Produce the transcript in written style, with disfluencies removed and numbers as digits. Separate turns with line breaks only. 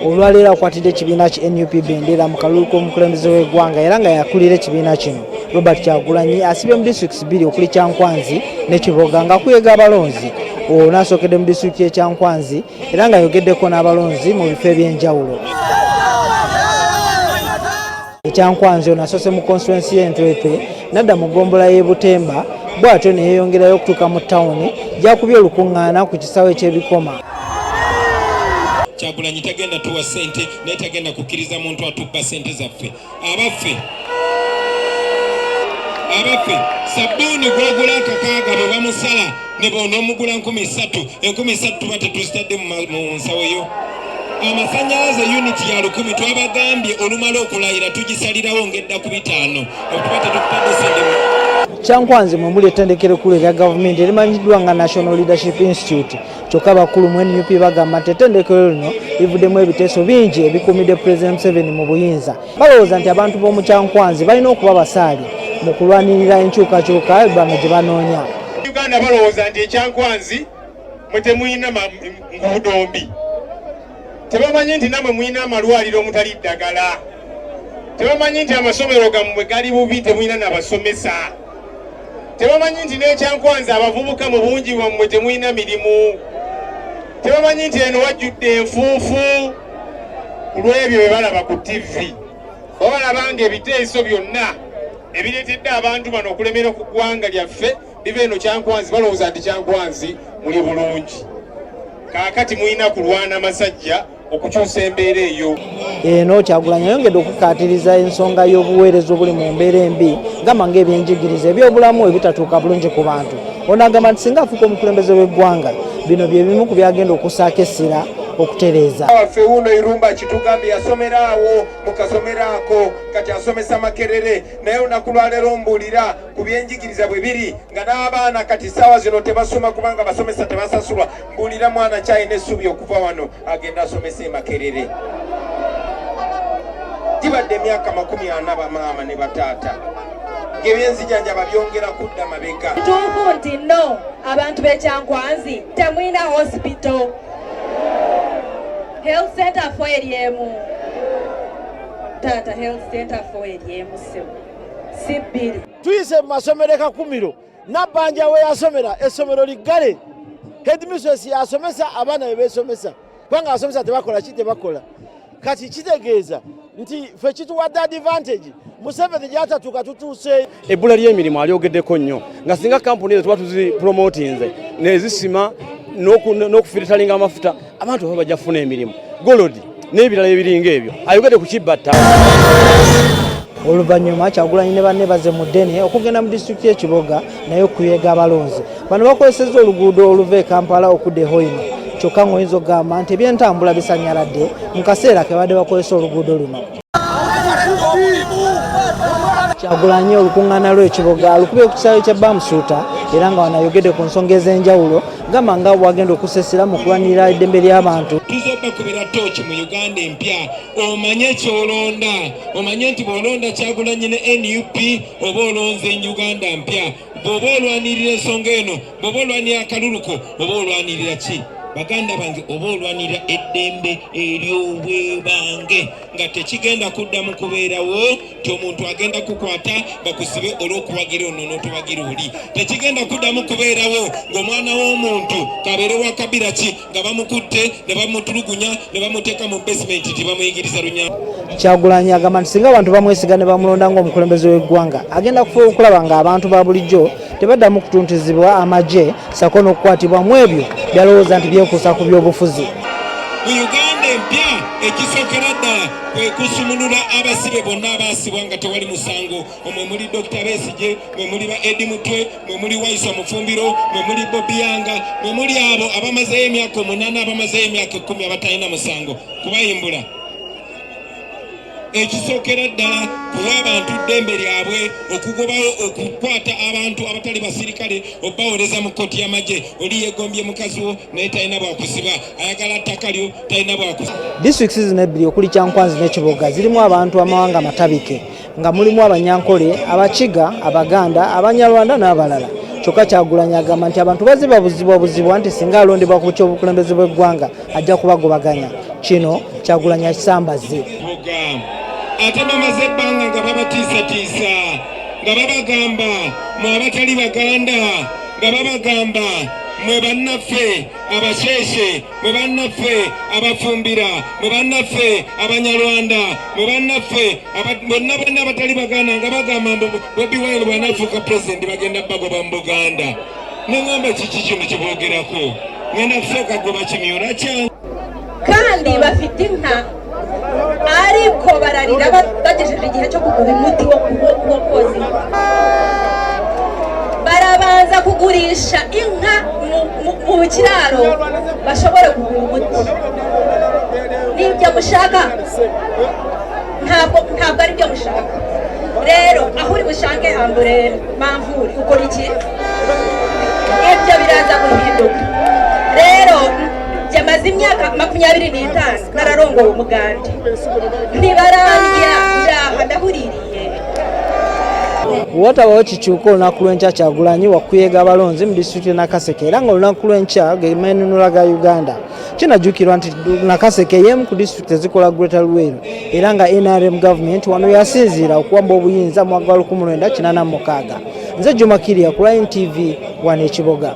olwaleero akwatidde ekibiina ki NUP Bendera mu kalulu k'omukulembeze w'eggwanga era nga yakulira ekibiina kino Robert Kyagulanyi asibye mu disitulikiti bbiri okuli Kyankwanzi ne Kiboga ng'akuyega abalonzi. Ono n'asookedde mu disitulikiti y'e Kyankwanzi era nga ayogeddeko n'abalonzi mu bifo eby'enjawulo. Ekyankwanzi ono asoose mu konstituensi y'Entwetwe n'adda mu ggombolola y'e Butemba bw'atyo ne yeeyongerayo okutuuka mu ttawuni gy'akubye olukuŋŋaana ku kisaawe ky'ebikoma.
Kyagulanyi tagenda tuwa ssente naye tagenda kukkiriza muntu atubba ssente zaffe. Abaffe sabbuuni gw'ogula akakaaga bwe bamusala ne boonoomugula 13,000 13,000 tuba tetuzitadde mu nsawoyo. Amasannyalaze uniti ya 1000 twabagambye olumala okulayira tugisalirawo ng'edda ku 5 okuba tetukutadde ssente.
Kyankwanzi mwe muli ettendekero ekkulu erya gavumenti erimanyiddwa nga National Leadership Institute. Kyokka abakulu mu NUP bagamba nti ettendekero lino livuddemu ebiteeso bingi ebikuumidde Pulezidenti Museveni mu buyinza. Balowooza nti abantu b'omu Kyankwanzi balina okuba basaali mu kulwanirira enkyukakyuka ebbanga gye banoonya.
Uganda balowooza nti Kyankwanzi mwe temuyina nguudo mbi. Tebamanyi nti namwe muyina amalwaliro omutali ddagala. Tebamanyi nti amasomero gammwe gali bubi temuyina n'abasomesa. Tebamanyi nti n'Ekyankwanzi abavubuka mu bungi bwammwe temuyina mirimu. Tebamanyi nti eno wajjudde enfuufu olw'ebyo bye balaba ku TV. Balaba ng'ebiteeso byonna ebireetedde abantu bano okulemera ku ggwanga lyaffe biva eno Kyankwanzi. Balowooza nti Kyankwanzi muli bulungi. Kaakati muyina kulwana masajja okukyusa embeera eyo.
Eno Kyagulanyi ayongedde okukaatiriza ensonga y'obuweereza obuli mu mbeera embi gamba ng'ebyenjigiriza ebyobulamu ebitatuuka bulungi ku bantu. Ono agamba nti singa afuuka omukulembeze w'eggwanga bino bye bimu ku byagenda okusaako essira okutereeza.
Waffe wuuno Irumba kitugambye yasomera awo mukasomera ako kati asomesa Makerere naye olunaku lwaleero mbuulira ku byenjigiriza bwe biri nga n'abaana kati ssaawa zino tebasoma kubanga abasomesa tebasasulwa. Mbuulira mwana kyalina essuubi okuva wano agenda asomesa e Makerere. Gibadde emyaka 40 bamaama ne bataata ng'ebyenzijanjaba byongera kudda mabega.
Kituufu nti nno abantu b'Ekyankwanzi temuyina hospital. Health center for eriemu. Tata health center for eriemu sibiri.
Tuyise mu masomero Kakumiro Nabbanja we yasomera essomero liggale. Headmistress yasomesa abaana be beesomesa. Kubanga abasomesa tebakola tebakola. Kati kitegeeza nti ffe kituwadde advantage. Museveni gy'atatuuka tutuuse.
Ebbula ly'emirimu alyogeddeko nnyo nga singa kampuni ezo tuba tuzi promotinze nezisima n'okufiritalinga amafuta abantu baba bajja kufuna emirimu golodi n'ebirala ebiringa ebyo ayogedde ku kibbatta.
Oluvannyuma Kyagulanyi ne banne baze mu ddene okugenda mu disitulikiti y'e Kiboga naye okuyega abalonzi. Bano bakozesezza oluguudo oluva e Kampala okudda e Hoima. Kyokka ng'oyinza okugamba nti ebyentambula bisanyaladde mu kaseera ke badde bakozesa oluguudo luno. Kyagulanyi olukuŋŋaana lw'ekiboga alukubye ku kisaawe kya Bamusuuta era nga wanayogedde ku nsonga ez'enjawulo gamba nga bwagenda okusesera mu kulwanirira eddembe ly'abantu.
Tuzobba kubira tooki mu Uganda empya omanye kyolonda omanye nti bw'olonda Kyagulanyi ne NUP oba olonze Uganda mpya bw'oba olwanirira ensonga eno bw'oba olwanirira akaluluko oba olwanirira ki. Baganda bange oba olwanirira eddembe ery'obwebange nga tekigenda kuddamu kubeerawo ti omuntu agenda kukwata bakusibe olw'okuwagira ono n'otuwagira oli. Tekigenda kuddamu kubeerawo ng'omwana w'omuntu kabeere wa kabira ki nga bamukutte ne bamutulugunya ne bamuteeka mu basement tibamuyigiriza lunyambo.
Kyagulanyi agamba nti singa abantu bamwesiga ne bamulonda ng'omukulembeze w'eggwanga agenda kufuba okulaba ng'abantu ba bulijjo tebaddamu kutuntuzibwa amagye sako n'okukwatibwa mu ebyo byalowooza nti byekuusa ku by'obufuzi.
Mu Uganda empya ekisookera ddala kwe kusumulula abasibe bonna abaasibwa nga tewali musango. Omwe muli Dr. Besigye, mwe muli ba Eddie Mutwe, mwe muli Waiswa Mufumbiro, mwe muli Bobby Yanga, mwe muli abo abamazeyo emyaka 8 abamazeyo emyaka 10 abatalina musango kubayimbula. Ekisookera ddala kuwa abantu ddembe lyabwe okugobawo okukwata abantu abatali basirikale obbawoleza mu kkooti y'amagye oli yeegombye mukazi wo naye talina bwakusiba ayagala ttaka lyo talina bwakusiba.
Disitulikiti zino ebbiri okuli Kyankwanzi ne Kiboga zirimu abantu amawanga matabike nga mulimu Abanyankole, Abakiga, Abaganda, Abanyarwanda n'abalala. kyokka Kyagulanyi agamba nti abantu baziba buzibwa nti singa alondebwa ku ky'obukulembeze bw'eggwanga ajja kubagobaganya. Kino Kyagulanyi akisambaze.
Ate bamaze ebbanga nga babatiisatiisa nga babagamba mwe abatali Baganda, nga babagamba mwe bannaffe abasheshe, mwe bannaffe abafumbira, mwe bannaffe abanyarwanda, mwe bannaffe bonna abatali Baganda, nga bagamba Bobi Wine bw'anaafuuka pulezidenti bagenda bagoba mu Buganda. Neŋŋamba kiki kino kiboogerako? Ngenda kusooka goba kimyula kyange.
Kandi bafite inka ariko bararira bagejeje igihe cyo kugura umuti wo koza inka. Barabanza kugurisha inka mu kiraro bashobore kugura umuti. Nibyo mushaka? Ntabwo ari byo mushaka. Rero aho uri bushange hambure Mamvuri ukora iki? Ibyo biraza guhinduka. Rero yamaze imyaka 25 nararongoye umuganda ntibarangira ndaha ndahuririye.
Watabawo kikyuka olunaku lw'enkya Kyagulanyi wakuyega abalonzi mu disitulikiti ya Nakaseke era nga olunaku lw'enkya g'emmenunula ga Uganda. Kinajjukirwa nti Nakaseke y'emu ku disitulikiti ezikola Greater Luweero era nga NRM gavumenti wano yasinziira okuwamba obuyinza mu mwaka gwa 1986. Nze Juma Kiria ku Line TV wano e Kiboga.